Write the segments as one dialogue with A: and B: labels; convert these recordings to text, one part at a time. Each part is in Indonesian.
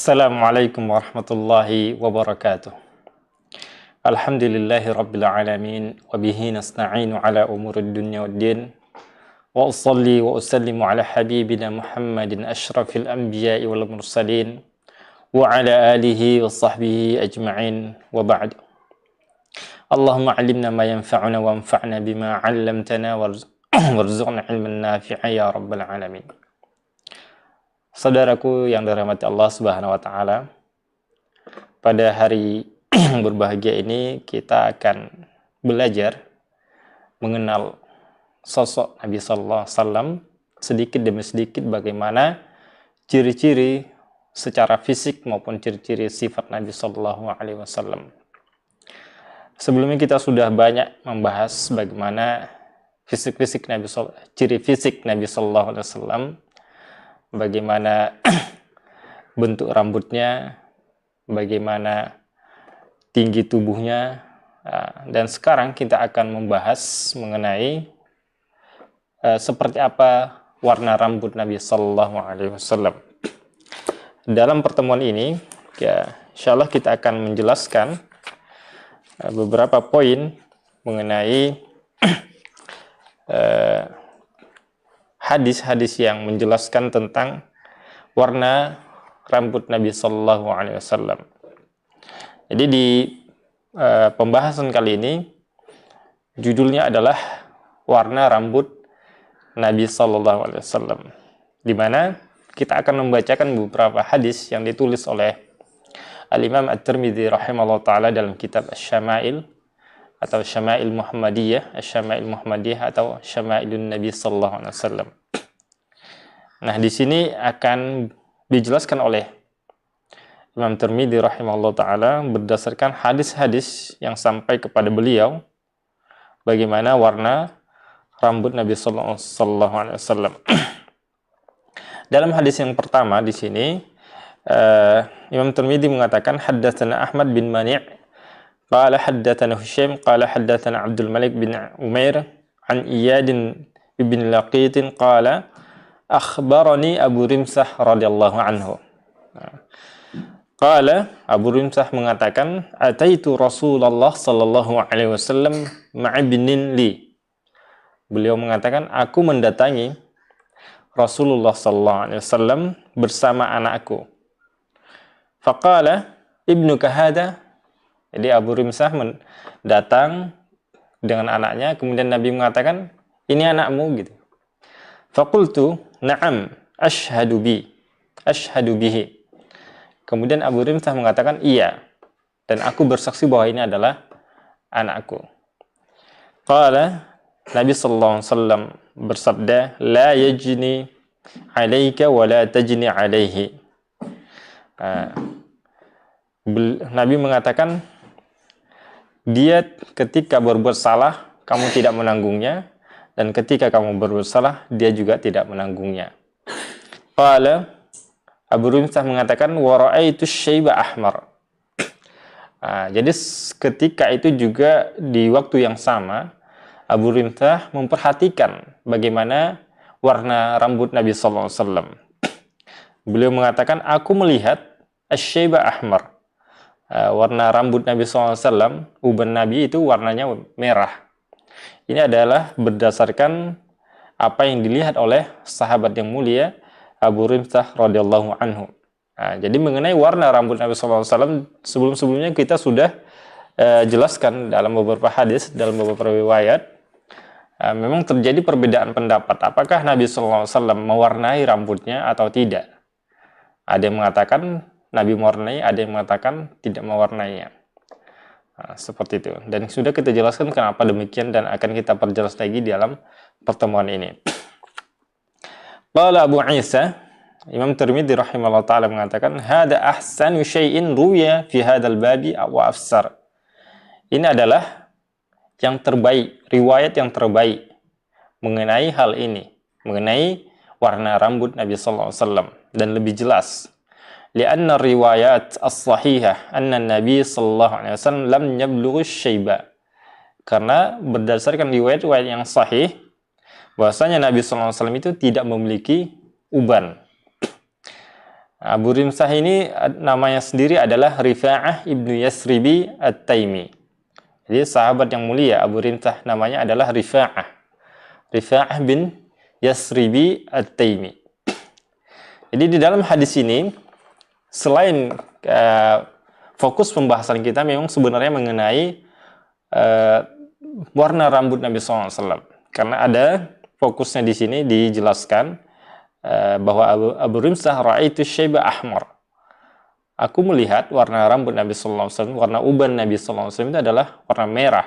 A: Assalamualaikum warahmatullahi wabarakatuh. Alhamdulillahi rabbil alamin wa bihi nasta'inu ala umurid dunya waddin. Wa usalli wa usallimu ala habibina Muhammadin asyrafil anbiya'i wal mursalin wa ala alihi wa sahbihi ajma'in wa ba'd. Allahumma 'allimna ma yanfa'una wa anfa'na bima 'allamtana warzuqna 'ilman nafi'a ya rabbal alamin. Saudaraku yang dirahmati Allah Subhanahu wa taala, pada hari yang berbahagia ini kita akan belajar mengenal sosok Nabi sallallahu alaihi wasallam sedikit demi sedikit, bagaimana ciri-ciri secara fisik maupun ciri-ciri sifat Nabi sallallahu alaihi wasallam. Sebelumnya kita sudah banyak membahas bagaimana ciri fisik Nabi sallallahu alaihi wasallam, bagaimana bentuk rambutnya, bagaimana tinggi tubuhnya, dan sekarang kita akan membahas mengenai seperti apa warna rambut Nabi Sallallahu Alaihi Wasallam. Dalam pertemuan ini, ya, insya Allah kita akan menjelaskan beberapa poin mengenai hadis-hadis yang menjelaskan tentang warna rambut Nabi Sallallahu Alaihi Wasallam. Jadi di pembahasan kali ini judulnya adalah warna rambut Nabi Sallallahu Alaihi Wasallam, di mana kita akan membacakan beberapa hadis yang ditulis oleh Al-Imam At-Tirmidzi rahimahullah ta'ala dalam kitab Asy-Syama'il atau Syama'il Muhammadiyah, Asy-Syama'il Muhammadiyah atau Syama'ilun Nabi sallallahu alaihi wasallam. Nah, di sini akan dijelaskan oleh Imam Tirmidzi rahimahullah taala berdasarkan hadis-hadis yang sampai kepada beliau bagaimana warna rambut Nabi sallallahu alaihi wasallam. Dalam hadis yang pertama di sini Imam Tirmidzi mengatakan haddatsana Ahmad bin Mani' قال حدثنا هشام قال حدثنا عبد الملك بن عمير عن إياد بن لقيط قال أخبرني أبو رمسح رضي الله عنه قال Abu Rimsah mengatakan ataitu Rasulullah sallallahu alaihi wasallam ma'ibnin li. Beliau mengatakan aku mendatangi Rasulullah sallallahu alaihi wasallam bersama anakku. Faqala ibnuka hada. Jadi Abu Rimsah datang dengan anaknya, kemudian Nabi mengatakan, ini anakmu, gitu. Faqultu, na'am, ashhadu bihi. Kemudian Abu Rimsah mengatakan, iya, dan aku bersaksi bahwa ini adalah anakku. Qala, Nabi sallallahu alaihi wasallam bersabda, la yajni alaika wa la tajni alaihi. Nabi mengatakan, dia ketika berbuat salah, kamu tidak menanggungnya, dan ketika kamu berbuat salah, dia juga tidak menanggungnya. Qala, Abu Rimsah mengatakan, wa ra'aitu syaiba ahmar. Jadi ketika itu juga di waktu yang sama, Abu Rimsah memperhatikan bagaimana warna rambut Nabi sallallahu alaihi wasallam. Beliau mengatakan, aku melihat asy-syaiba ahmar. Warna rambut Nabi SAW, uban Nabi itu warnanya merah. Ini adalah berdasarkan apa yang dilihat oleh sahabat yang mulia Abu Rimsah radhiyallahu anhu. Jadi mengenai warna rambut Nabi SAW, sebelum-sebelumnya kita sudah jelaskan dalam beberapa hadis, dalam beberapa riwayat. Memang terjadi perbedaan pendapat, apakah Nabi SAW mewarnai rambutnya atau tidak. Ada yang mengatakan Nabi mewarnai, ada yang mengatakan tidak mewarnainya. Seperti itu. Dan sudah kita jelaskan kenapa demikian dan akan kita perjelas lagi di dalam pertemuan ini. Qala Abu Isa, Imam Tirmidzi rahimahullah ta'ala mengatakan, hada ahsanu syai'in ruya fi hadzal babi wa afsar. Ini adalah yang terbaik, riwayat yang terbaik mengenai hal ini, mengenai warna rambut Nabi sallallahu alaihi wasallam, dan lebih jelas. Lianna riwayat as-sahihah anna Nabi sallallahu alaihi wasallam lam yablugh syaiba. Karena berdasarkan riwayat-riwayat yang sahih bahwasanya Nabi sallallahu alaihi wasallam itu tidak memiliki uban. Abu Rimsah ini namanya sendiri adalah Rifa'ah ibnu Yasribi At-Taimi. Jadi sahabat yang mulia Abu Rimsah namanya adalah Rifa'ah. Rifa'ah bin Yasribi At-Taimi. Jadi di dalam hadis ini, selain fokus pembahasan kita memang sebenarnya mengenai warna rambut Nabi SAW. Karena ada fokusnya di sini dijelaskan bahwa Abu Rimsah ra'aitu syaiba ahmar. Aku melihat warna rambut Nabi SAW, warna uban Nabi SAW itu adalah warna merah.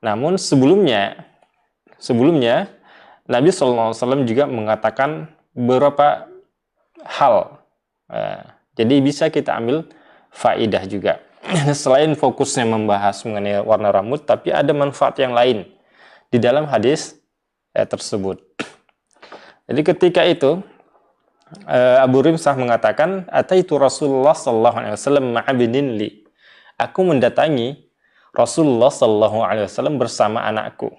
A: Namun sebelumnya Nabi SAW juga mengatakan beberapa hal. Jadi bisa kita ambil faidah juga. Selain fokusnya membahas mengenai warna rambut, tapi ada manfaat yang lain di dalam hadis tersebut. Jadi ketika itu Abu Rimsah mengatakan, "Ataitu Rasulullah sallallahu alaihi wasallam ma'abinin li." Aku mendatangi Rasulullah sallallahu alaihi wasallam bersama anakku.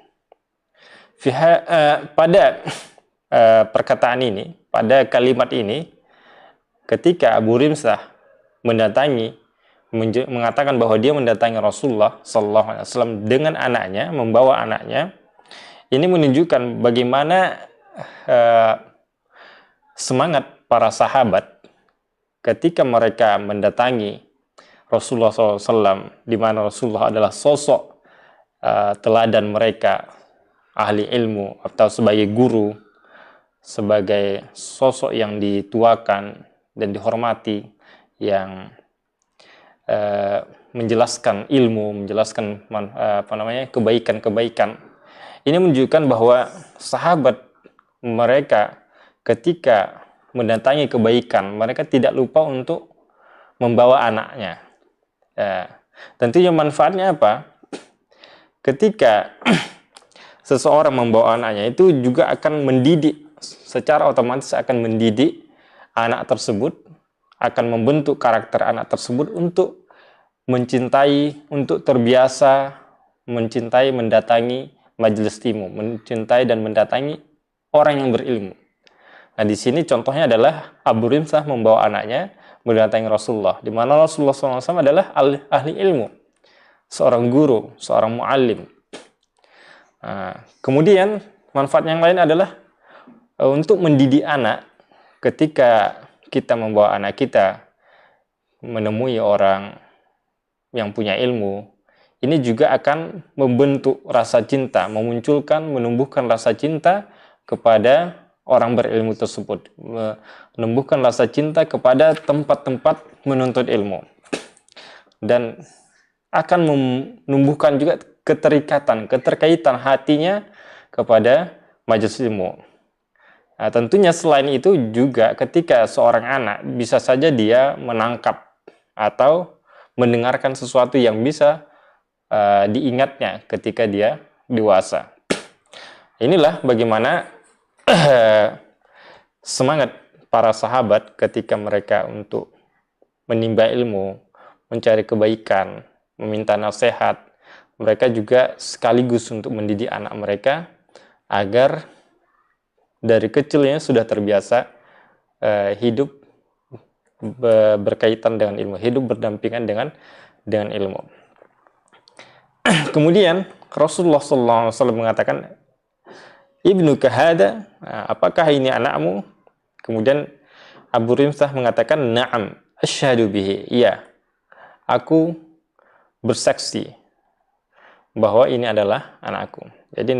A: Pada perkataan ini, pada kalimat ini, ketika Abu Rimsah mengatakan bahwa dia mendatangi Rasulullah sallallahu alaihi wasallam dengan anaknya, membawa anaknya, ini menunjukkan bagaimana semangat para sahabat ketika mereka mendatangi Rasulullah SAW, di mana Rasulullah adalah sosok teladan mereka, ahli ilmu atau sebagai guru, sebagai sosok yang dituakan dan dihormati, yang menjelaskan ilmu, menjelaskan kebaikan-kebaikan. Ini menunjukkan bahwa sahabat mereka ketika mendatangi kebaikan, mereka tidak lupa untuk membawa anaknya. Tentunya manfaatnya apa? Ketika seseorang membawa anaknya, itu juga akan mendidik, secara otomatis akan mendidik anak tersebut, akan membentuk karakter anak tersebut untuk mencintai, untuk terbiasa mencintai, mendatangi majelis ilmu, mencintai dan mendatangi orang yang berilmu. Nah, di sini contohnya adalah Abu Rimsah membawa anaknya mendatangi Rasulullah, di mana Rasulullah SAW adalah ahli ilmu, seorang guru, seorang muallim. Kemudian manfaat yang lain adalah untuk mendidik anak. Ketika kita membawa anak kita menemui orang yang punya ilmu, ini juga akan membentuk rasa cinta, menumbuhkan rasa cinta kepada orang berilmu tersebut, menumbuhkan rasa cinta kepada tempat-tempat menuntut ilmu, dan akan menumbuhkan juga keterkaitan hatinya kepada majelis ilmu. Nah, tentunya selain itu juga ketika seorang anak bisa saja dia menangkap atau mendengarkan sesuatu yang bisa diingatnya ketika dia dewasa. Inilah bagaimana semangat para sahabat ketika mereka untuk menimba ilmu, mencari kebaikan, meminta nasihat. Mereka juga sekaligus untuk mendidik anak mereka agar dari kecilnya sudah terbiasa hidup berkaitan dengan ilmu, hidup berdampingan dengan ilmu. Kemudian Rasulullah SAW mengatakan, "Ibnu kahada, apakah ini anakmu?" Kemudian Abu Rimsah mengatakan, "Na'am, asyhadu bihi." Iya, aku bersaksi bahwa ini adalah anakku. Jadi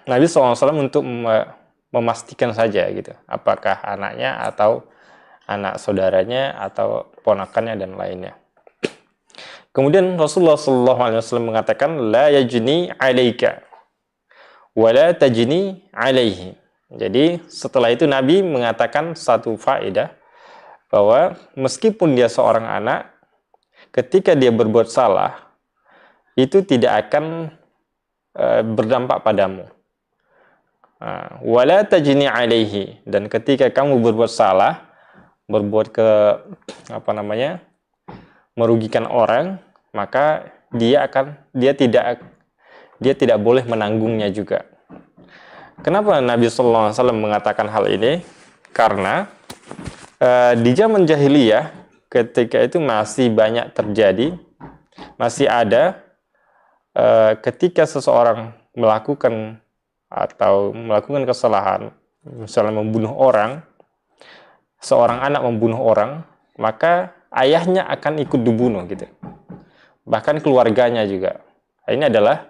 A: Nabi SAW untuk memastikan saja gitu, apakah anaknya atau anak saudaranya atau ponakannya dan lainnya. Kemudian Rasulullah SAW mengatakan, "La yajni 'alaika wa la tajni 'alaihi." Jadi setelah itu Nabi mengatakan satu faedah, bahwa meskipun dia seorang anak, ketika dia berbuat salah, itu tidak akan berdampak padamu. Wa la tajni 'alaihi, dan ketika kamu berbuat salah, berbuat merugikan orang, maka dia tidak boleh menanggungnya juga. Kenapa Nabi SAW mengatakan hal ini? Karena di zaman jahiliyah ketika itu masih banyak terjadi, masih ada ketika seseorang melakukan kesalahan, misalnya membunuh orang, seorang anak membunuh orang, maka ayahnya akan ikut dibunuh gitu. Bahkan keluarganya juga. Ini adalah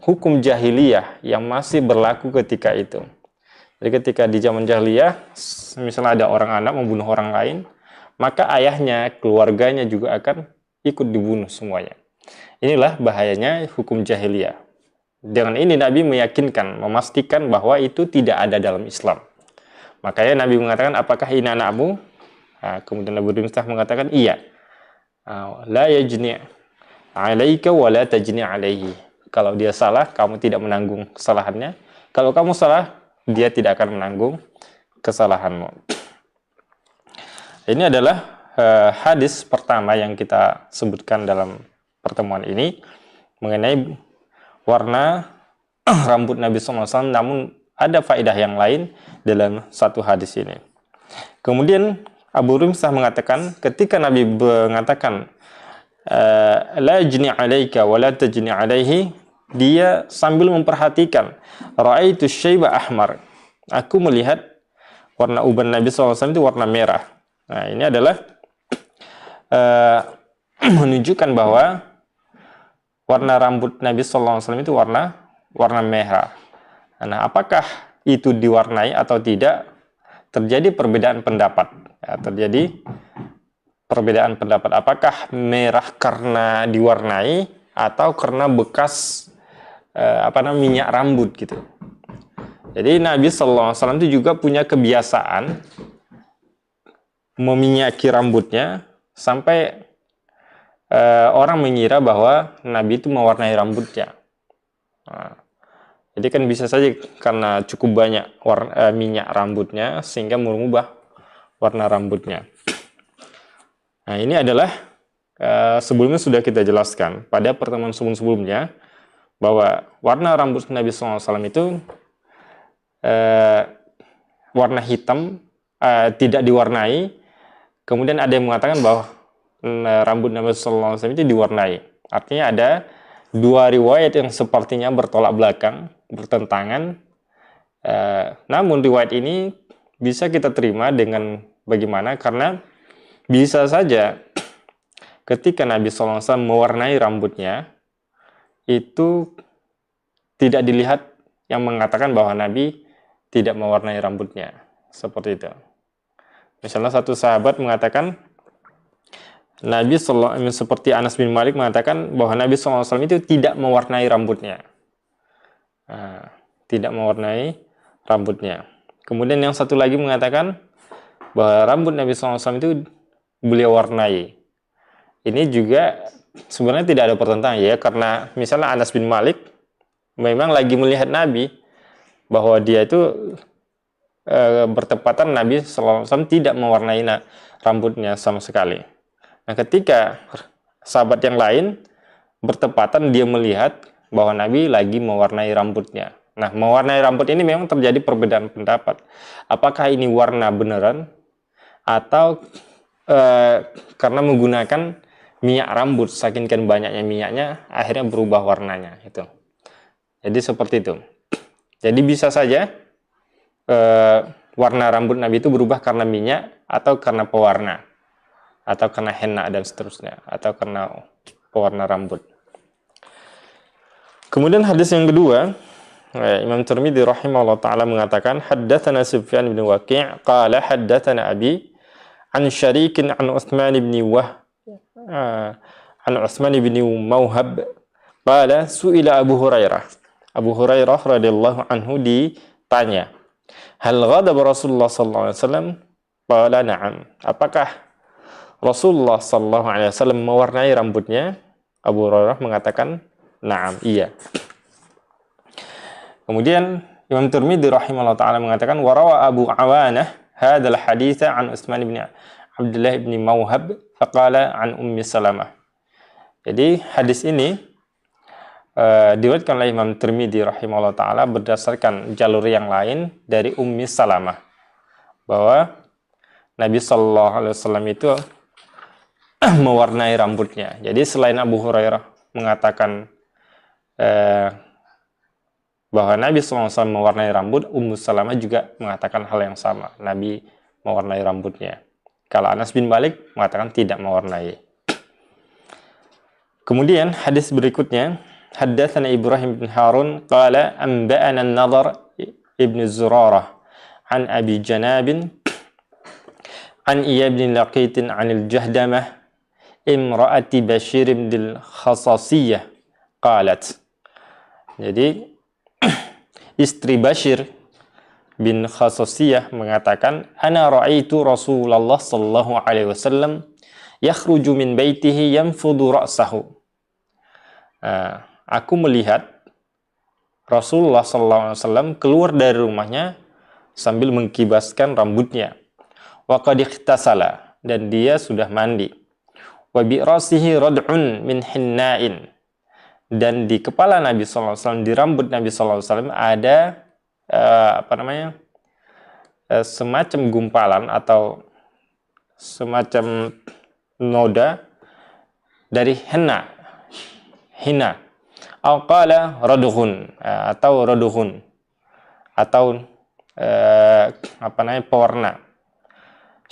A: hukum jahiliyah yang masih berlaku ketika itu. Jadi ketika di zaman jahiliyah, misalnya ada orang anak membunuh orang lain, maka ayahnya, keluarganya juga akan ikut dibunuh semuanya. Inilah bahayanya hukum jahiliyah. Dengan ini Nabi meyakinkan, memastikan bahwa itu tidak ada dalam Islam. Makanya Nabi mengatakan, apakah ini anakmu? Nah, kemudian Abu Rimstah mengatakan, iya. La yajni' alaika wa la tajni' alaihi. Kalau dia salah, kamu tidak menanggung kesalahannya. Kalau kamu salah, dia tidak akan menanggung kesalahanmu. Ini adalah hadis pertama yang kita sebutkan dalam pertemuan ini mengenai warna rambut Nabi SAW, namun ada faedah yang lain dalam satu hadis ini. Kemudian Abu Rimsah mengatakan, ketika Nabi mengatakan la yajni' alaika wa la tajni' alaihi, dia sambil memperhatikan, ra'aitu syaiba ahmar, aku melihat warna uban Nabi SAW itu warna merah. Nah, ini adalah menunjukkan bahwa warna rambut Nabi SAW itu warna merah. Nah, apakah itu diwarnai atau tidak? Terjadi perbedaan pendapat. Ya, terjadi perbedaan pendapat. Apakah merah karena diwarnai atau karena bekas minyak rambut gitu. Jadi Nabi SAW itu juga punya kebiasaan meminyaki rambutnya sampai orang mengira bahwa Nabi itu mewarnai rambutnya. Nah, jadi kan bisa saja karena cukup banyak minyak rambutnya sehingga mengubah warna rambutnya. Nah, ini adalah sebelumnya sudah kita jelaskan pada pertemuan sebelumnya bahwa warna rambut Nabi SAW itu warna hitam, tidak diwarnai. Kemudian ada yang mengatakan bahwa rambut Nabi SAW itu diwarnai. Artinya ada dua riwayat yang sepertinya bertolak belakang, bertentangan. Namun riwayat ini bisa kita terima dengan bagaimana? Karena bisa saja ketika Nabi SAW mewarnai rambutnya, itu tidak dilihat yang mengatakan bahwa Nabi tidak mewarnai rambutnya. Seperti itu. Misalnya satu sahabat mengatakan, Nabi SAW, seperti Anas bin Malik mengatakan bahwa Nabi SAW itu tidak mewarnai rambutnya. Nah, tidak mewarnai rambutnya. Kemudian yang satu lagi mengatakan bahwa rambut Nabi SAW itu beliau warnai. Ini juga sebenarnya tidak ada pertentangan ya, karena misalnya Anas bin Malik memang lagi melihat Nabi bahwa dia itu bertepatan Nabi SAW tidak mewarnai rambutnya sama sekali. Nah, ketika sahabat yang lain bertepatan dia melihat bahwa Nabi lagi mewarnai rambutnya. Nah, mewarnai rambut ini memang terjadi perbedaan pendapat. Apakah ini warna beneran atau karena menggunakan minyak rambut, saking banyaknya minyaknya akhirnya berubah warnanya itu. Jadi seperti itu. Jadi bisa saja warna rambut Nabi itu berubah karena minyak atau karena pewarna atau karena henna dan seterusnya atau karena pewarna rambut. Kemudian hadis yang kedua, Imam Tirmidzi rahimahullah taala mengatakan, haddatsana Sufyan bin Waqi' qala haddatsana abi an Syarikin an Utsman bin Mauhab qala su'ila Abu Hurairah. Abu Hurairah radhiyallahu anhu ditanya, hal ghadab Rasulullah sallallahu alaihi wasallam? Qala na'am. Apakah Rasulullah sallallahu alaihi wasallam mewarnai rambutnya? Abu Hurairah mengatakan, na'am, iya. Kemudian Imam Tirmidzi rahimahullah taala mengatakan, warawa Abu Awanah hadzal haditsa an Utsman bin Abdullah bin Mauhab faqala an Ummi Salamah. Jadi hadis ini diriwayatkan oleh Imam Tirmidzi rahimahullah taala berdasarkan jalur yang lain dari Ummi Salamah bahwa Nabi Shallallahu Alaihi Wasallam itu mewarnai rambutnya. Jadi selain Abu Hurairah mengatakan bahwa Nabi SAW mewarnai rambut, Ummu Salamah juga mengatakan hal yang sama. Nabi mewarnai rambutnya. Kalau Anas bin Malik mengatakan tidak mewarnai. Kemudian hadis berikutnya, haddatsana Ibrahim bin Harun qala anba'ana an-Nadhr ibn Zurarah an Abi Janab an Iya bin Laqit an al-Jahdamah imra'ati Bashir bin al-Khasasiyah qalat. Jadi istri Bashir bin Khasasiyah mengatakan, ana ra'aitu Rasulullah sallallahu alaihi wasallam yakhruju min baitihi yanfudu ra'sahu. Aku melihat Rasulullah sallallahu alaihi wasallam keluar dari rumahnya sambil mengkibaskan rambutnya. Wa qad ikhtasala, dan dia sudah mandi. Wa bi rasihi rad'un min hinna'in, dan di kepala Nabi sallallahu alaihi wasallam, di rambut Nabi sallallahu alaihi wasallam ada semacam gumpalan atau semacam noda dari henna, atau qala raduhun, atau raduhun, atau pewarna.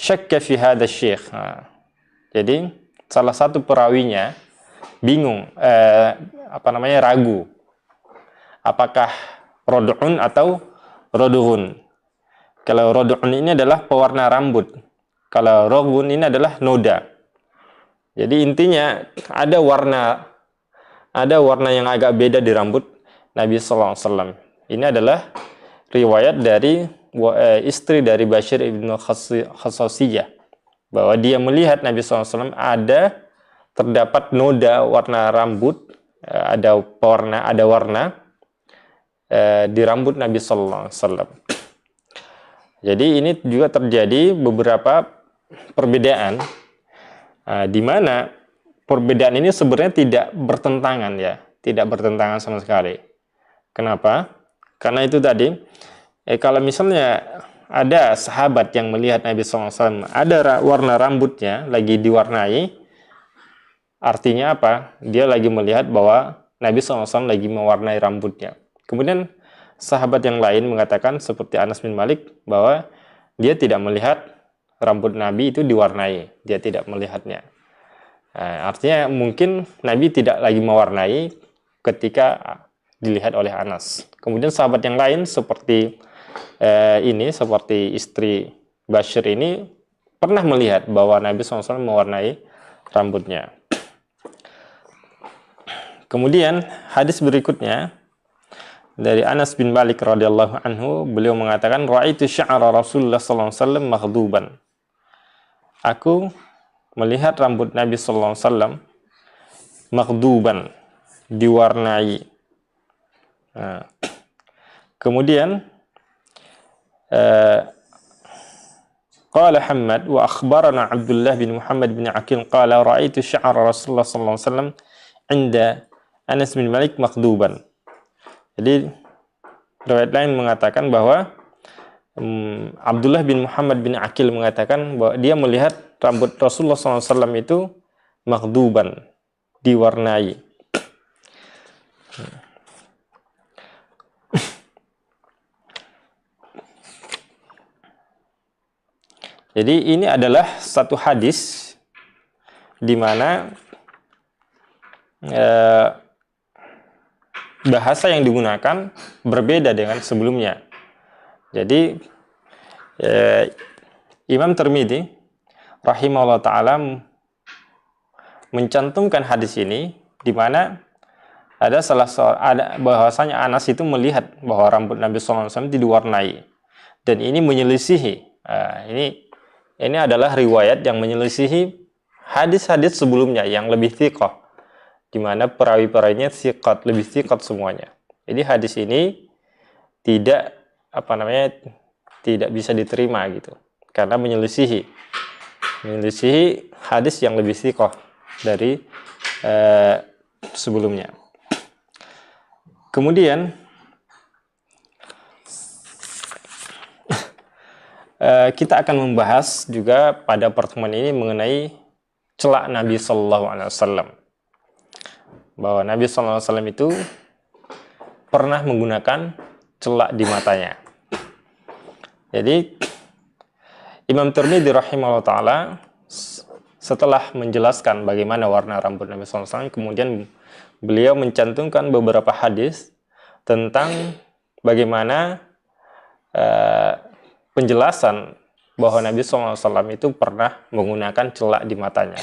A: Syakka fi hadha syekh. Jadi salah satu perawinya bingung, ragu apakah raduhun atau raduhun. Kalau raduhun ini adalah pewarna rambut, kalau raduhun ini adalah noda. Jadi intinya ada warna yang agak beda di rambut Nabi sallallahu alaihi wasallam. Ini adalah riwayat dari istri dari Bashir ibn Khasasiyah, bahwa dia melihat Nabi sallallahu alaihi wasallam terdapat noda warna rambut, ada warna di rambut Nabi sallallahu alaihi wasallam. Jadi ini juga terjadi beberapa perbedaan, di mana perbedaan ini sebenarnya tidak bertentangan, ya, tidak bertentangan sama sekali. Kenapa? Karena itu tadi, kalau misalnya ada sahabat yang melihat Nabi SAW ada warna rambutnya lagi diwarnai, artinya apa? Dia lagi melihat bahwa Nabi SAW lagi mewarnai rambutnya. Kemudian sahabat yang lain mengatakan seperti Anas bin Malik bahwa dia tidak melihat rambut Nabi itu diwarnai, dia tidak melihatnya. Artinya mungkin Nabi tidak lagi mewarnai ketika dilihat oleh Anas. Kemudian sahabat yang lain seperti seperti istri Bashir ini pernah melihat bahwa Nabi SAW mewarnai rambutnya. Kemudian hadis berikutnya dari Anas bin Malik radhiyallahu anhu, beliau mengatakan, ra'aitu sya'ra Rasulullah sallallahu alaihi wasallam maghduban. Aku melihat rambut Nabi sallallahu alaihi wasallam maghduban, diwarnai. Kemudian qala Hammad wa akhbarana Abdullah bin Muhammad bin Aqil qala ra'aitu sya'ra Rasulullah sallallahu alaihi wasallam 'inda Anas bin Malik maghduban. Jadi riwayat lain mengatakan bahwa Abdullah bin Muhammad bin Aqil mengatakan bahwa dia melihat rambut Rasulullah SAW itu maghduban, diwarnai. Jadi ini adalah satu hadis di mana bahasa yang digunakan berbeda dengan sebelumnya. Jadi Imam Tirmidzi rahimahullah ta'ala mencantumkan hadis ini di mana ada bahwasanya Anas itu melihat bahwa rambut Nabi SAW itu diwarnai, dan ini menyelisihi ini adalah riwayat yang menyelisihi hadis-hadis sebelumnya yang lebih thiqah, di mana perawi-perawinya lebih thiqat semuanya. Jadi hadis ini tidak bisa diterima gitu, karena menyelisihi hadis yang lebih thiqah dari sebelumnya. Kemudian kita akan membahas juga pada pertemuan ini mengenai celak Nabi Shallallahu Alaihi Wasallam, bahwa Nabi Shallallahu Alaihi Wasallam itu pernah menggunakan celak di matanya. Jadi Imam Tirmidzi rahimahullah taala setelah menjelaskan bagaimana warna rambut Nabi Shallallahu Alaihi Wasallam, kemudian beliau mencantumkan beberapa hadis tentang bagaimana penjelasan bahwa Nabi SAW itu pernah menggunakan celak di matanya.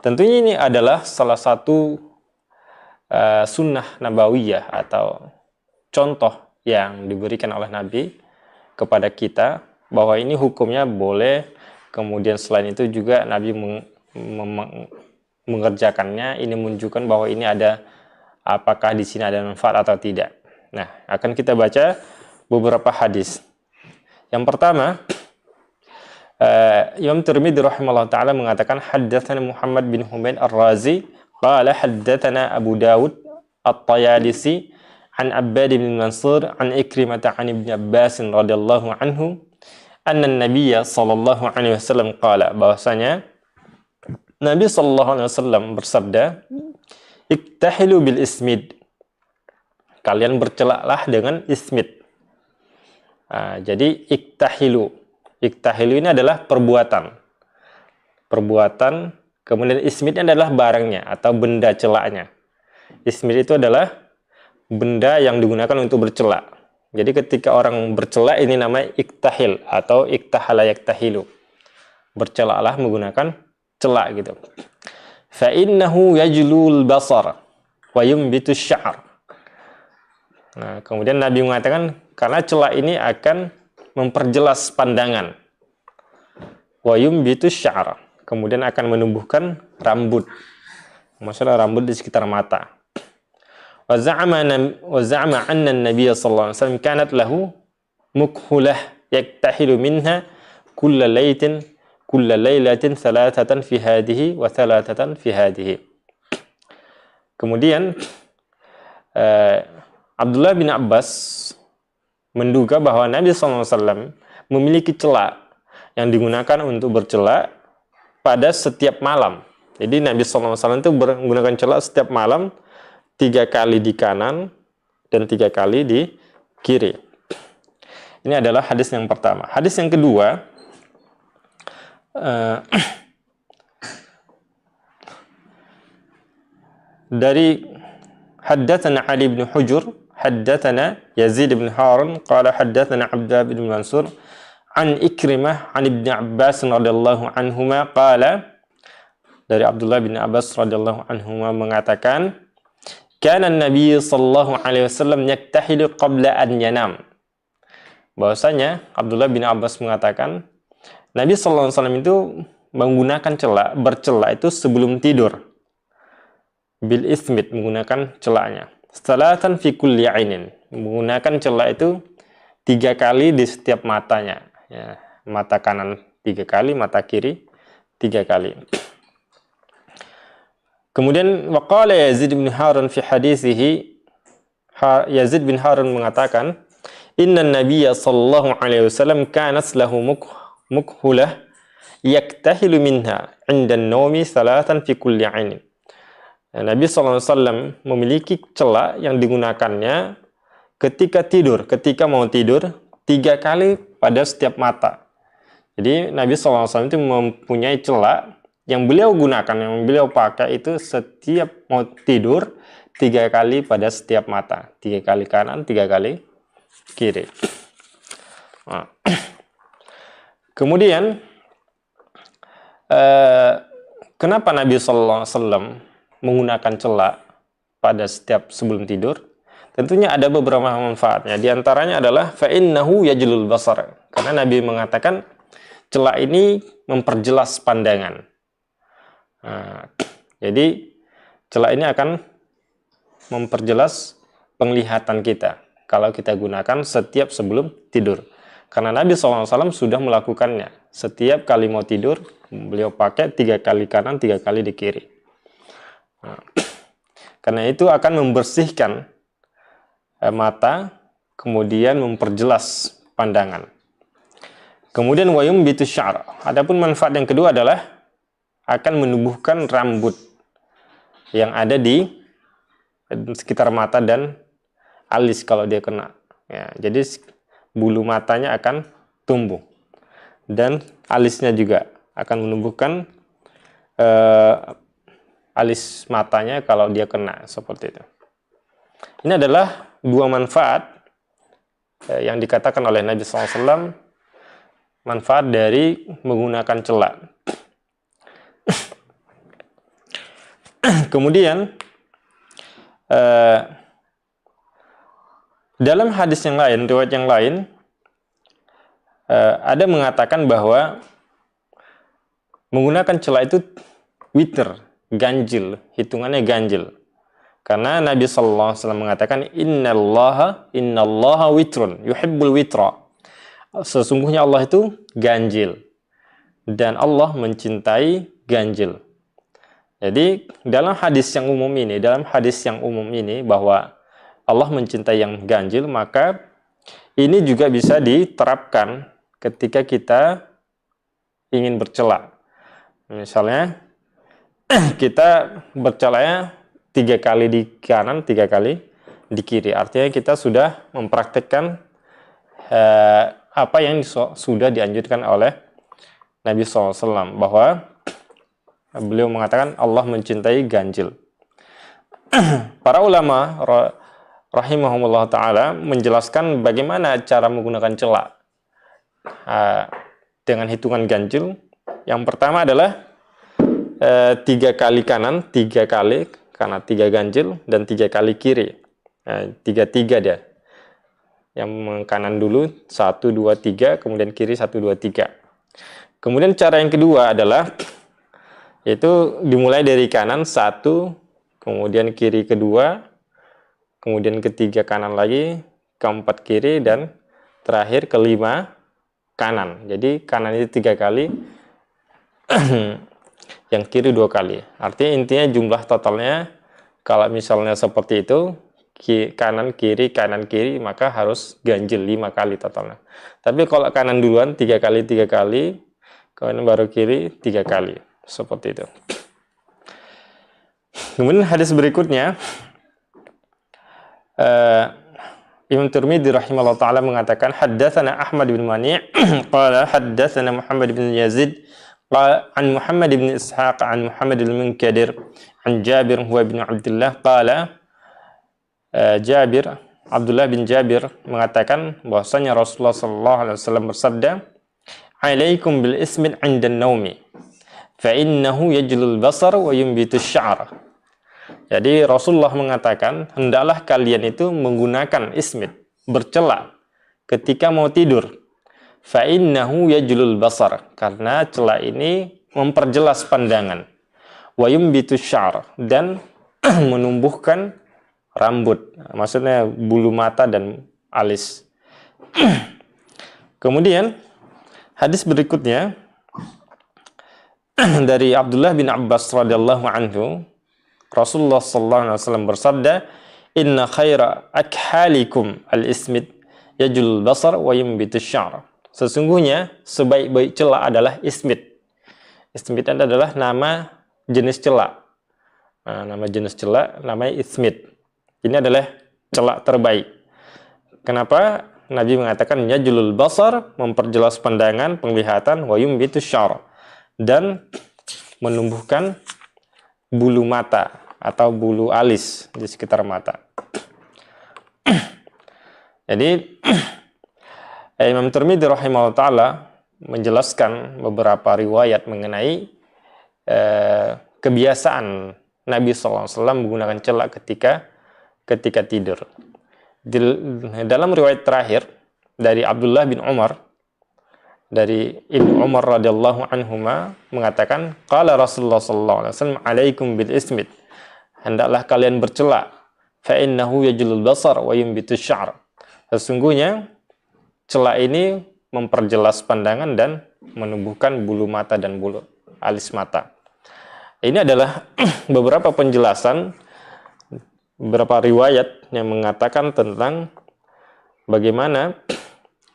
A: Tentunya ini adalah salah satu sunnah nabawiyah atau contoh yang diberikan oleh Nabi kepada kita, bahwa ini hukumnya boleh. Kemudian selain itu juga Nabi mengerjakannya. Ini menunjukkan bahwa ini ada, apakah di sini ada manfaat atau tidak. Nah, akan kita baca beberapa hadis. Yang pertama, Imam Tirmidzi rahimahullah taala mengatakan, haddatsana Muhammad bin Humaid Ar-Razi qala haddatsana Abu Dawud At-Tayalisi an Abbad bin Mansur an Ikrimah an Ibn Abbas radhiyallahu anhu anna an-nabiy sallallahu alaihi wasallam qala, bahwasanya Nabi sallallahu alaihi wasallam bersabda, iktahilu bil ismid, kalian bercelaklah dengan ismid. Jadi iktahilu ini adalah perbuatan, kemudian ismid adalah barangnya atau benda celaknya. Ismid itu adalah benda yang digunakan untuk bercelak. Jadi ketika orang bercelak ini namanya iktahil atau iktahala yaktahilu, bercelaklah menggunakan celak gitu. Fa innahu yajlul basar wa yumbitu sya'r. Nah, kemudian Nabi mengatakan, karena celak ini akan memperjelas pandangan. Wa yumbitu sya'r, kemudian akan menumbuhkan rambut. Maksudnya rambut di sekitar mata. Wa za'ama anna an-nabiy sallallahu alaihi wasallam kanat lahu mukhulah yaktahilu minha kulla laylatin thalathatan fi hadhihi wa thalathatan fi hadhihi. Kemudian Abdullah bin Abbas menduga bahwa Nabi SAW memiliki celak yang digunakan untuk bercelak pada setiap malam. Jadi Nabi SAW itu menggunakan celak setiap malam, 3 kali di kanan dan 3 kali di kiri. Ini adalah hadis yang pertama. Hadis yang kedua, dari haddatsana Ali bin Hujur haddatsana Yazid bin Harun qala haddatsana Abdullah bin Mansur an Ikrimah an Ibn Abbas radhiyallahu anhuma qala, dari Abdullah bin Abbas radhiyallahu anhuma mengatakan, kana an-nabiy sallallahu alaihi wasallam yaktahilu qabla an yanam. Bahwasanya Abdullah bin Abbas mengatakan, Nabi sallallahu alaihi wasallam itu menggunakan bercelak itu sebelum tidur. Bil ismid, menggunakan celaknya. Salatan fi kulli ainin, menggunakan celak itu 3 kali di setiap matanya. Ya, mata kanan 3 kali, mata kiri 3 kali. Kemudian waqala Yazid bin Harun fi hadisihi, Yazid bin Harun mengatakan, inna nabiyya sallallahu alaihi wasallam kanat lahu mukhulah yaktahilu minha 'inda an-nawmi salatan fi kulli ainin. Nabi SAW memiliki celak yang digunakannya ketika mau tidur 3 kali pada setiap mata. Jadi Nabi SAW itu mempunyai celak yang beliau gunakan, yang beliau pakai itu setiap mau tidur 3 kali pada setiap mata. 3 kali kanan, 3 kali kiri. Nah. Kemudian kenapa Nabi SAW menggunakan celak pada setiap sebelum tidur? Tentunya ada beberapa manfaatnya. Di antaranya adalah fa innahu yajlul basar. Karena Nabi mengatakan celak ini memperjelas pandangan. Nah, jadi celak ini akan memperjelas penglihatan kita kalau kita gunakan setiap sebelum tidur. Karena Nabi SAW sudah melakukannya. Setiap kali mau tidur, beliau pakai 3 kali kanan, 3 kali di kiri. Nah, karena itu akan membersihkan mata, kemudian memperjelas pandangan. Kemudian wa yumbitu sya'ra. Adapun manfaat yang kedua adalah akan menumbuhkan rambut yang ada di sekitar mata dan alis kalau dia kena. Ya, jadi bulu matanya akan tumbuh dan alisnya juga akan menumbuhkan alis matanya kalau dia kena, seperti itu. Ini adalah dua manfaat yang dikatakan oleh Nabi SAW, manfaat dari menggunakan celak. Kemudian dalam hadis yang lain, riwayat yang lain, ada mengatakan bahwa menggunakan celak itu witr, ganjil, hitungannya ganjil. Karena Nabi SAW mengatakan innallaha witrun yuhibbul witra. Sesungguhnya Allah itu ganjil dan Allah mencintai ganjil. Jadi dalam hadis yang umum ini bahwa Allah mencintai yang ganjil, maka ini juga bisa diterapkan ketika kita ingin bercelak. Misalnya kita bercelaknya 3 kali di kanan, 3 kali di kiri. Artinya kita sudah mempraktekkan apa yang sudah dianjurkan oleh Nabi SAW, bahwa beliau mengatakan Allah mencintai ganjil. Para ulama rahimahumullah ta'ala menjelaskan bagaimana cara menggunakan celak dengan hitungan ganjil. Yang pertama adalah 3 kali kanan, 3 kali karena 3 ganjil, dan 3 kali kiri. 3-3 dia. Yang kanan dulu 1, 2, 3, kemudian kiri 1, 2, 3. Kemudian cara yang kedua adalah yaitu dimulai dari kanan 1, kemudian kiri kedua, kemudian ketiga kanan lagi, keempat kiri, dan terakhir kelima kanan. Jadi kanan itu 3 kali, yang kiri 2 kali. Artinya intinya jumlah totalnya kalau misalnya seperti itu, kanan kiri, maka harus ganjil 5 kali totalnya. Tapi kalau kanan duluan 3 kali, 3 kali, kemudian baru kiri 3 kali. Seperti itu. Kemudian hadis berikutnya, Imam Tirmidzi rahimahullah ta'ala mengatakan, haddatsana Ahmad bin Mani' qala haddatsana Muhammad bin Yazid an Muhammad bin Ishaq an Muhammad bin Munkadir an Jabir huwa bin Abdullah qala, Abdullah bin Jabir mengatakan bahwasanya Rasulullah sallallahu alaihi wasallam bersabda, "Alaikum bil ismin 'inda an-naumi, fa innahu yajlul basar wa yumbitu sya'ra." Jadi Rasulullah mengatakan, hendaklah kalian itu menggunakan ismit, bercelak ketika mau tidur. Fa innahu yajlul basar, karena celak ini memperjelas pandangan. Wa yumbitu sya'ra, dan menumbuhkan rambut, maksudnya bulu mata dan alis. Kemudian hadis berikutnya dari Abdullah bin Abbas radhiyallahu anhu, Rasulullah sallallahu alaihi wasallam bersabda, "Inna khaira akhalikum al-ismit yajlul basar wa yumbitu sya'ra." Sesungguhnya sebaik-baik celak adalah ismit. Ismit adalah nama jenis celak. Nama jenis celak namanya ismit. Ini adalah celak terbaik. Kenapa? Nabi mengatakan yajlul basar, memperjelas pandangan, penglihatan, wa yumbitu sya'ra, dan menumbuhkan bulu mata atau bulu alis di sekitar mata. Jadi Imam Tirmidzi rahimahullah ta'ala menjelaskan beberapa riwayat mengenai kebiasaan Nabi SAW menggunakan celak ketika tidur. Dalam riwayat terakhir dari Abdullah bin Umar, dari Ibnu Umar radhiyallahu anhuma mengatakan, qala Rasulullah sallallahu alaihi wasallam, "Alaikum bil ismit." Hendaklah kalian bercelak, fa innahu yajlul basar wa yumbitu sya'ra. Sesungguhnya celak ini memperjelas pandangan dan menumbuhkan bulu mata dan bulu alis mata. Ini adalah beberapa penjelasan beberapa riwayat yang mengatakan tentang bagaimana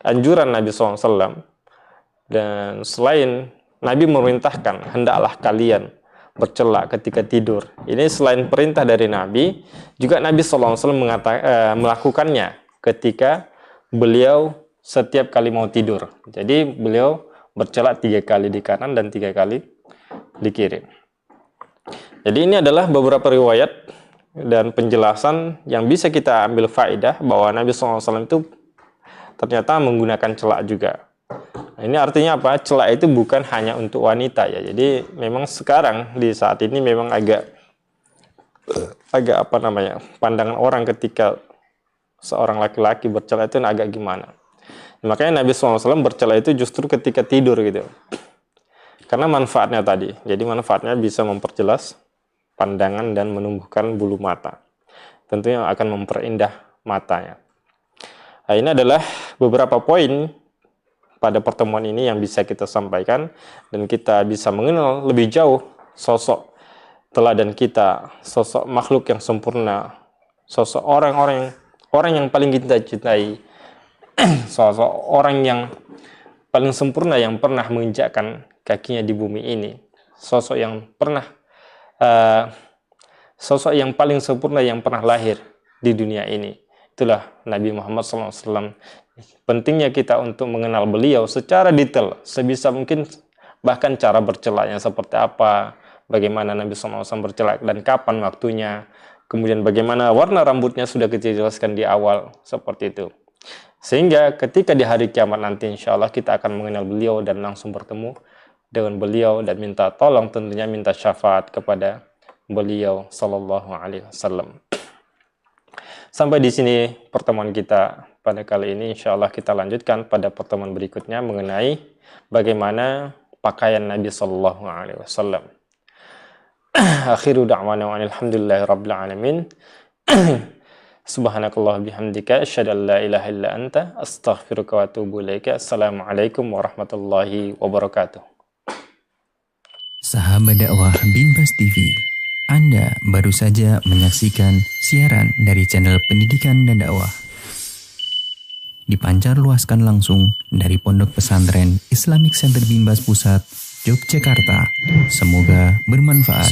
A: anjuran Nabi SAW, dan selain Nabi memerintahkan hendaklah kalian bercela ketika tidur. Ini selain perintah dari Nabi, juga Nabi SAW melakukannya ketika beliau setiap kali mau tidur. Jadi beliau bercela 3 kali di kanan dan 3 kali di kiri. Jadi ini adalah beberapa riwayat dan penjelasan yang bisa kita ambil faedah bahwa Nabi SAW itu ternyata menggunakan celak juga. Nah, ini artinya apa? Celak itu bukan hanya untuk wanita ya. Jadi memang sekarang di saat ini memang agak apa namanya, pandangan orang ketika seorang laki-laki bercela itu agak gimana. Makanya Nabi SAW bercela itu justru ketika tidur gitu. Karena manfaatnya tadi. Jadi manfaatnya bisa memperjelas pandangan dan menumbuhkan bulu mata. Tentunya akan memperindah matanya. Nah, ini adalah beberapa poin pada pertemuan ini yang bisa kita sampaikan, dan kita bisa mengenal lebih jauh sosok teladan kita, sosok makhluk yang sempurna, sosok orang yang paling kita cintai, sosok orang yang paling sempurna yang pernah menginjakkan kakinya di bumi ini, sosok yang paling sempurna yang pernah lahir di dunia ini. Itulah Nabi Muhammad SAW. Pentingnya kita untuk mengenal beliau secara detail, sebisa mungkin, bahkan cara bercelaknya seperti apa, bagaimana Nabi SAW bercelak dan kapan waktunya, kemudian bagaimana warna rambutnya sudah kita jelaskan di awal, seperti itu. Sehingga ketika di hari kiamat nanti insya Allah kita akan mengenal beliau dan langsung bertemu dengan beliau dan minta tolong, tentunya minta syafaat kepada beliau sallallahu alaihi wasallam. Sampai di sini pertemuan kita pada kali ini. Insya Allah kita lanjutkan pada pertemuan berikutnya mengenai bagaimana pakaian Nabi sallallahu alaihi wasallam. Akhiru da'wana alhamdulillahi rabbil alamin. Subhanakallah bihamdika asyhadu an la ilaha illa anta astaghfiruka wa atubu ilaika. Assalamualaikum warahmatullahi wabarakatuh.
B: Sahabat dakwah Binbas TV, Anda baru saja menyaksikan siaran dari channel Pendidikan dan Dakwah. Dipancar luaskan langsung dari Pondok Pesantren Islamic Center Binbas Pusat, Yogyakarta. Semoga bermanfaat.